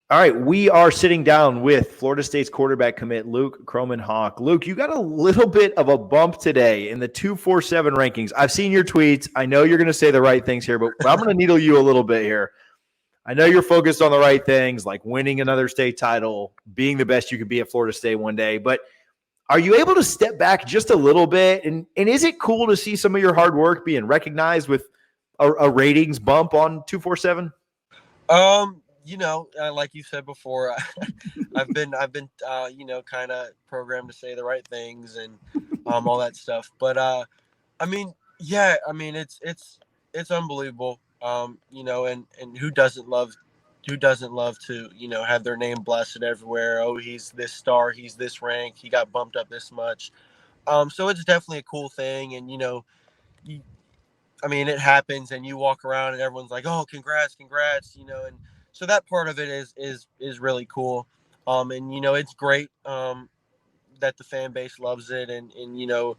All right, we are sitting down with Florida State's quarterback commit Luke Kromenhoek. Luke, you got a little bit of a bump today in the 247 rankings. I've seen your tweets. I know you're going to say the right things here, but I'm going to needle you a little bit here. I know you're focused on the right things, like winning another state title, being the best you could be at Florida State one day, but are you able to step back just a little bit? And is it cool to see some of your hard work being recognized with a ratings bump on 247? Like you said before, I've been kind of programmed to say the right things and all that stuff. But I mean, yeah, I mean it's unbelievable. And who doesn't love to have their name blasted everywhere? Oh, he's this star, he's this rank, he got bumped up this much. So it's definitely a cool thing, and you, I mean, it happens, and you walk around, and everyone's like, "Oh, congrats, congrats!" And so that part of it is really cool. And it's great that the fan base loves it, and it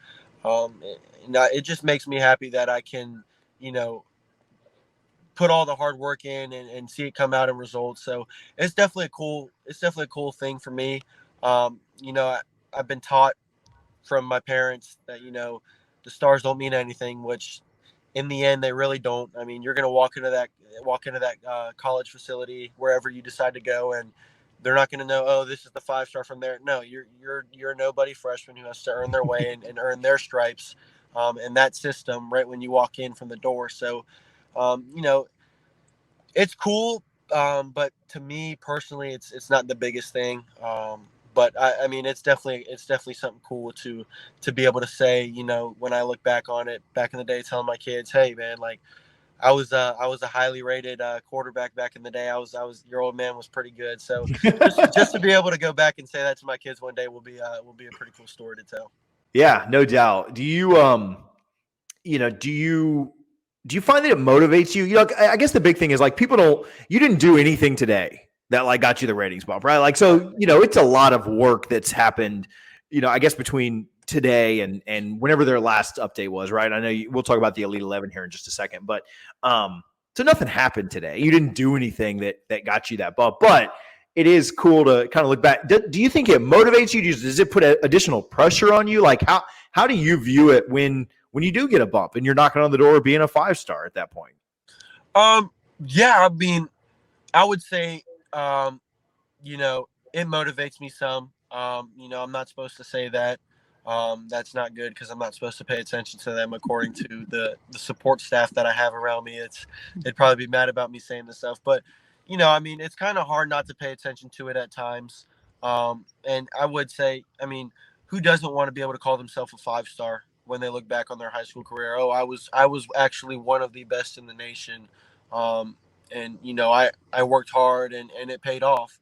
just makes me happy that I can, you know, put all the hard work in and see it come out in results. So it's definitely a cool thing for me. I've been taught from my parents that the stars don't mean anything, which in the end they really don't. I mean, you're going to walk into that college facility wherever you decide to go, and they're not going to know, oh, this is the 5-star from there. No, you're a nobody freshman who has to earn their way and earn their stripes in that system right when you walk in from the door. So um, you know it's cool, but to me personally, it's not the biggest thing. But I mean, it's definitely something cool to be able to say. When I look back on it, back in the day, telling my kids, "Hey, man, like I was a highly rated quarterback back in the day. I was your old man was pretty good." So just to be able to go back and say that to my kids one day will be a pretty cool story to tell. Yeah, no doubt. Do you find that it motivates you? I guess the big thing is like you didn't do anything today that like got you the ratings bump, right? Like, so, it's a lot of work that's happened, I guess between today and whenever their last update was, right? I know we'll talk about the Elite 11 here in just a second, but, so nothing happened today. You didn't do anything that got you that bump, but it is cool to kind of look back. Do you think it motivates you? Does it put additional pressure on you? Like how do you view it when you do get a bump and you're knocking on the door being a 5-star at that point? Um, yeah, I mean, I would say, it motivates me some. I'm not supposed to say that. That's not good because I'm not supposed to pay attention to them according to the support staff that I have around me. They'd probably be mad about me saying this stuff, but I mean, it's kind of hard not to pay attention to it at times. And I would say, I mean, who doesn't want to be able to call themselves a 5-star when they look back on their high school career? Oh, I was actually one of the best in the nation. And I worked hard and it paid off.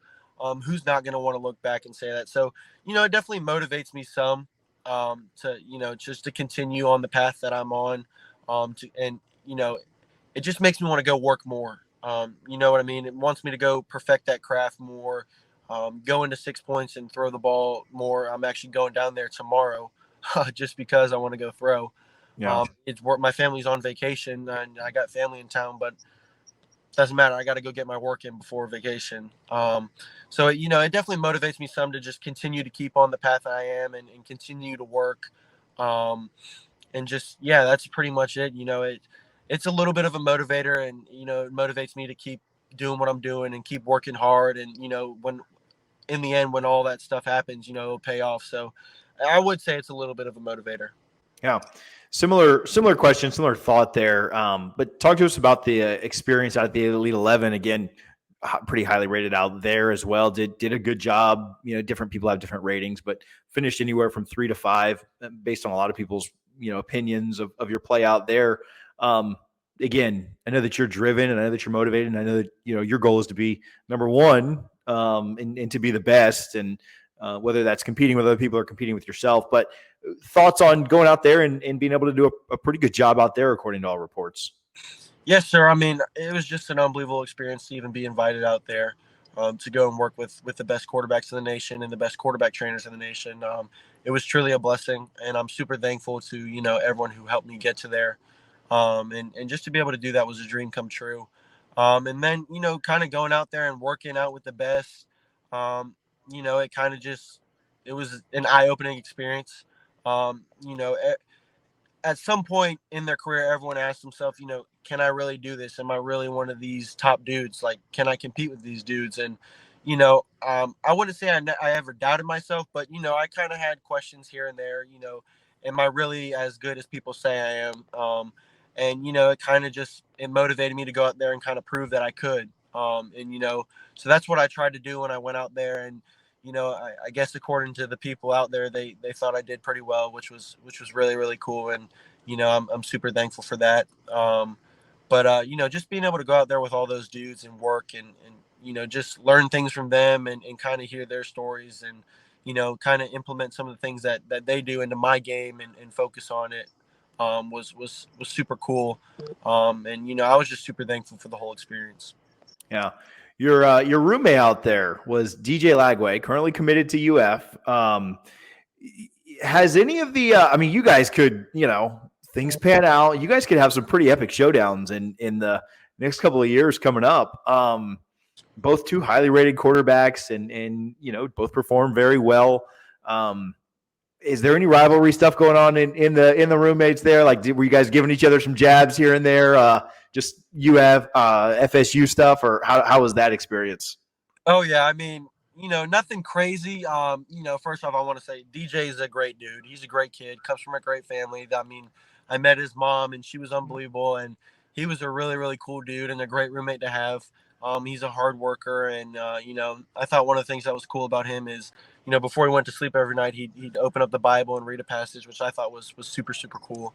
Who's not going to want to look back and say that? So it definitely motivates me some to just to continue on the path that I'm on. And it just makes me want to go work more. You know what I mean? It wants me to go perfect that craft more. Go into 6 points and throw the ball more. I'm actually going down there tomorrow, just because I want to go throw. Yeah. It's work. My family's on vacation and I got family in town, but doesn't matter. I got to go get my work in before vacation. So it definitely motivates me some to just continue to keep on the path I am and continue to work. Um, and just yeah, that's pretty much it. It's a little bit of a motivator, and it motivates me to keep doing what I'm doing and keep working hard. And when in the end, when all that stuff happens, it'll pay off. So I would say it's a little bit of a motivator. Yeah. Similar question, similar thought there. But talk to us about the experience out at the Elite 11. Again, pretty highly rated out there as well. Did a good job. Different people have different ratings, but finished anywhere from 3 to 5 based on a lot of people's opinions of your play out there. Again, I know that you're driven, and I know that you're motivated, and I know that your goal is to be number one, and to be the best, and whether that's competing with other people or competing with yourself. But thoughts on going out there and being able to do a pretty good job out there, according to all reports. Yes, sir. I mean, it was just an unbelievable experience to even be invited out there, to go and work with the best quarterbacks in the nation and the best quarterback trainers in the nation. It was truly a blessing, and I'm super thankful to everyone who helped me get to there. And just to be able to do that was a dream come true. And then, kind of going out there and working out with the best, it kind of just, it was an eye opening experience. Um, you know, at some point in their career, everyone asks themselves, can I really do this? Am I really one of these top dudes? Like, can I compete with these dudes? And, I wouldn't say I ever doubted myself, but, I kind of had questions here and there, am I really as good as people say I am? And, it kind of just, it motivated me to go out there and kind of prove that I could. And, so that's what I tried to do when I went out there. And, I guess according to the people out there, they thought I did pretty well, which was really really cool, and I'm super thankful for that. But just being able to go out there with all those dudes and work and just learn things from them and kind of hear their stories and kind of implement some of the things that they do into my game and focus on it was super cool. And I was just super thankful for the whole experience. Yeah. Your roommate out there was DJ Lagway, currently committed to UF. Has any of the I mean, you guys could, things pan out. You guys could have some pretty epic showdowns in the next couple of years coming up. Both two highly rated quarterbacks and both perform very well. Is there any rivalry stuff going on in the roommates there? Like, were you guys giving each other some jabs here and there? Just UF, FSU stuff, or how was that experience? Oh yeah, I mean, nothing crazy. First off, I want to say DJ is a great dude. He's a great kid. Comes from a great family. I mean, I met his mom, and she was unbelievable, and he was a really really cool dude and a great roommate to have. He's a hard worker, and I thought one of the things that was cool about him is, before he went to sleep every night, he'd open up the Bible and read a passage, which I thought was super super cool.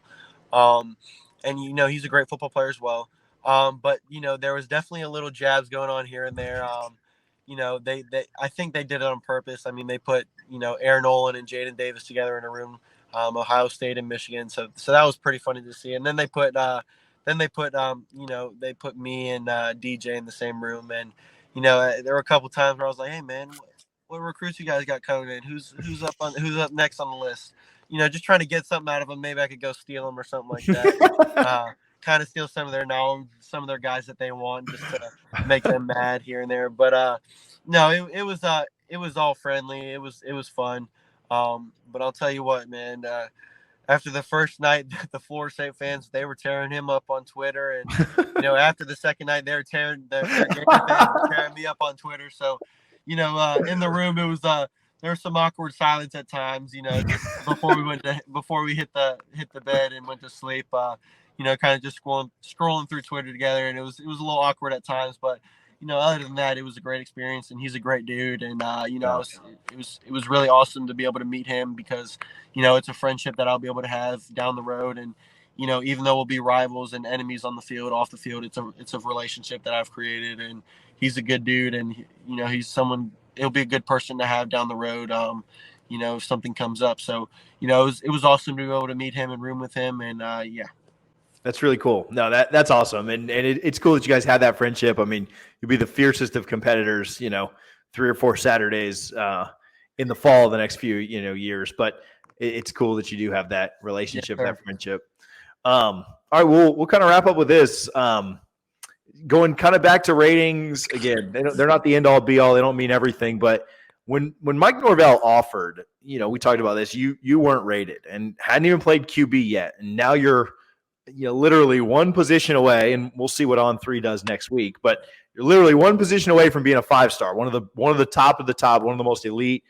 Um, and he's a great football player as well. But there was definitely a little jabs going on here and there. They I think they did it on purpose. I mean, they put Aaron Nolan and Jaden Davis together in a room, Ohio State and Michigan. So that was pretty funny to see. And then they put me and DJ in the same room. And there were a couple times where I was like, hey man, what recruits you guys got coming in? Who's up next on the list? Just trying to get something out of them. Maybe I could go steal them or something like that. Kind of steal some of their knowledge, some of their guys that they want, just to make them mad here and there. But no, it was all friendly. It was fun. But I'll tell you what, man. After the first night, the Florida State fans, they were tearing him up on Twitter, and after the second night, they were tearing their Gator fans were tearing me up on Twitter. So, in the room, it was there was some awkward silence at times. Just before we hit the bed and went to sleep. Kind of just scrolling through Twitter together, and it was a little awkward at times, but other than that, it was a great experience, and he's a great dude, and it was really awesome to be able to meet him because it's a friendship that I'll be able to have down the road, and even though we'll be rivals and enemies on the field, off the field, it's a relationship that I've created, and he's a good dude, and he's someone. He'll be a good person to have down the road. If something comes up, so it was awesome to be able to meet him and room with him, and yeah. That's really cool. No, that's awesome, and it's cool that you guys have that friendship. I mean, you'll be the fiercest of competitors, 3 or 4 Saturdays in the fall of the next few years. But it's cool that you do have that relationship, Yeah, that friendship. All right, we'll kind of wrap up with this. Going kind of back to ratings again. They're not the end all be all. They don't mean everything, but when Mike Norvell offered, we talked about this. You weren't rated and hadn't even played QB yet, and now you're literally one position away, and we'll see what On3 does next week. But you're literally one position away from being a 5-star, one of the top of the top, one of the most elite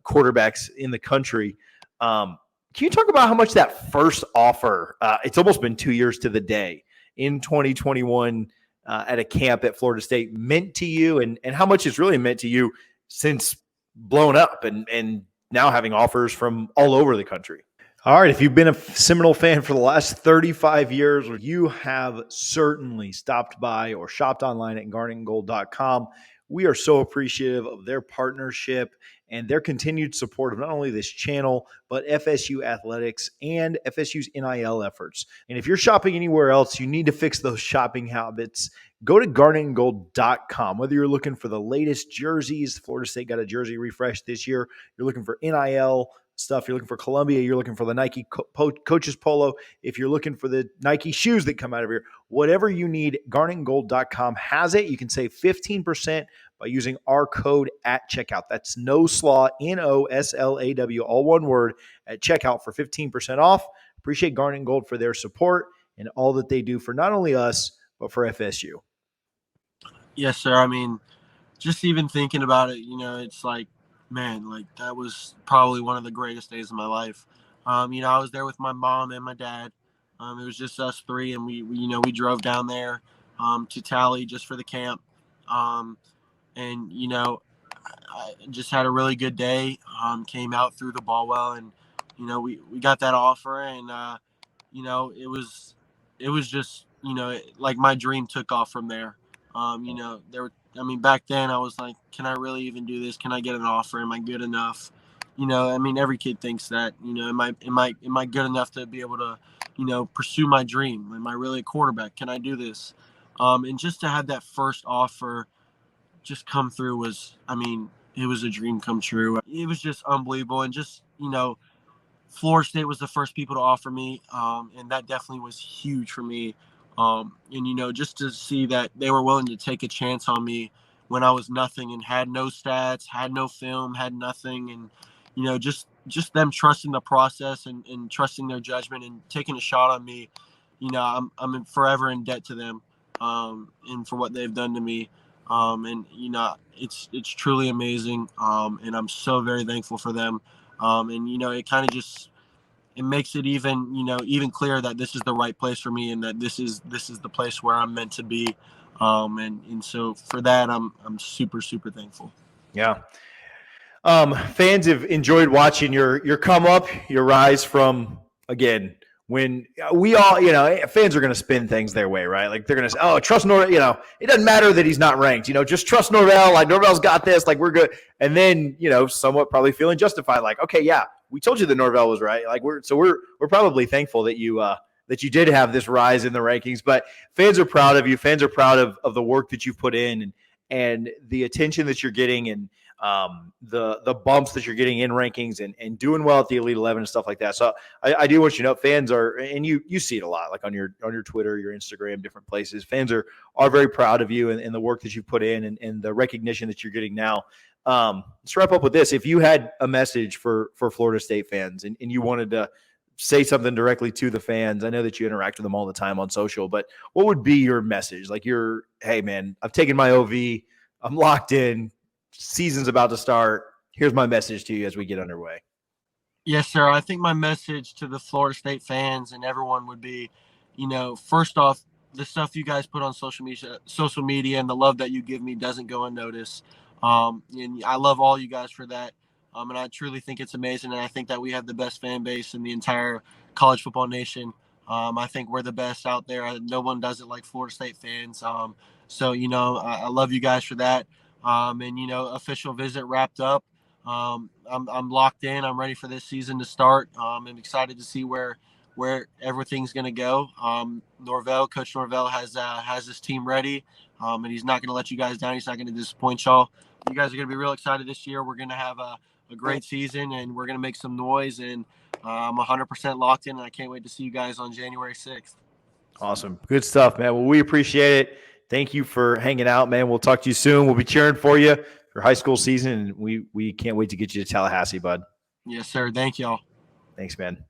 quarterbacks in the country. Can you talk about how much that first offer? It's almost been 2 years to the day in 2021 at a camp at Florida State meant to you, and how much it's really meant to you since blowing up and now having offers from all over the country. All right, if you've been a Seminole fan for the last 35 years, you have certainly stopped by or shopped online at garnetandgold.com. We are so appreciative of their partnership and their continued support of not only this channel, but FSU athletics and FSU's NIL efforts. And if you're shopping anywhere else, you need to fix those shopping habits. Go to garnetandgold.com. Whether you're looking for the latest jerseys, Florida State got a jersey refresh this year, you're looking for NIL stuff, you're looking for Columbia, you're looking for the Nike coaches polo, if you're looking for the Nike shoes that come out of here, whatever you need, garnetandgold.com has it. You can save 15% by using our code at checkout. That's NOSLAW, NOSLAW, all one word, at checkout for 15% off. Appreciate Garnet and Gold for their support and all that they do for not only us, but for FSU. Yes, sir. I mean, just even thinking about it, it's like, man, like that was probably one of the greatest days of my life. I was there with my mom and my dad. It was just us three, and we drove down there to Tally just for the camp. And I just had a really good day. Came out through the ball well, and we got that offer, and it was just like my dream took off from there. Back then I was like, can I really even do this? Can I get an offer? Am I good enough? Every kid thinks that. Am I good enough to be able to pursue my dream? Am I really a quarterback? Can I do this? And just to have that first offer just come through it was a dream come true. It was just unbelievable. And just, Florida State was the first people to offer me. And that definitely was huge for me. Just to see that they were willing to take a chance on me when I was nothing and had no stats, had no film, had nothing. And, just them trusting the process and trusting their judgment and taking a shot on me, I'm forever in debt to them. And for what they've done to me. It's truly amazing. And I'm so very thankful for them. It kind of just, it makes it even clearer that this is the right place for me and that this is the place where I'm meant to be. And so for that, I'm super, super thankful. Yeah. Fans have enjoyed watching your come up, your rise from, again, when we all, fans are going to spin things their way, right? Like they're going to say, oh, trust Norvell, it doesn't matter that he's not ranked, just trust Norvell. Like Norvell's got this, like we're good. And then, somewhat probably feeling justified. Like, okay, yeah, we told you that Norvell was right. Like we're probably thankful that you did have this rise in the rankings, but fans are proud of you. Fans are proud of the work that you've put in and the attention that you're getting and the bumps that you're getting in rankings and doing well at the Elite 11 and stuff like that. So I do want you to know, fans are, and you see it a lot, like on your Twitter, your Instagram, different places. Fans are very proud of you and the work that you put in and the recognition that you're getting now. Let's wrap up with this. If you had a message for Florida State fans and you wanted to say something directly to the fans, I know that you interact with them all the time on social, but what would be your message? Like hey man, I've taken my OV, I'm locked in, season's about to start. Here's my message to you as we get underway. Yes, sir. I think my message to the Florida State fans and everyone would be, first off, the stuff you guys put on social media and the love that you give me doesn't go unnoticed. And I love all you guys for that. And I truly think it's amazing. And I think that we have the best fan base in the entire college football nation. I think we're the best out there. No one does it like Florida State fans. So, I love you guys for that. Official visit wrapped up. I'm locked in. I'm ready for this season to start. I'm excited to see where everything's going to go. Coach Norvell has his team ready, and he's not going to let you guys down. He's not going to disappoint y'all. You guys are going to be real excited this year. We're going to have a great season, and we're going to make some noise. And I'm 100% locked in, and I can't wait to see you guys on January 6th. Awesome. Good stuff, man. Well, we appreciate it. Thank you for hanging out, man. We'll talk to you soon. We'll be cheering for you for high school season, and we can't wait to get you to Tallahassee, bud. Yes, sir. Thank y'all. Thanks, man.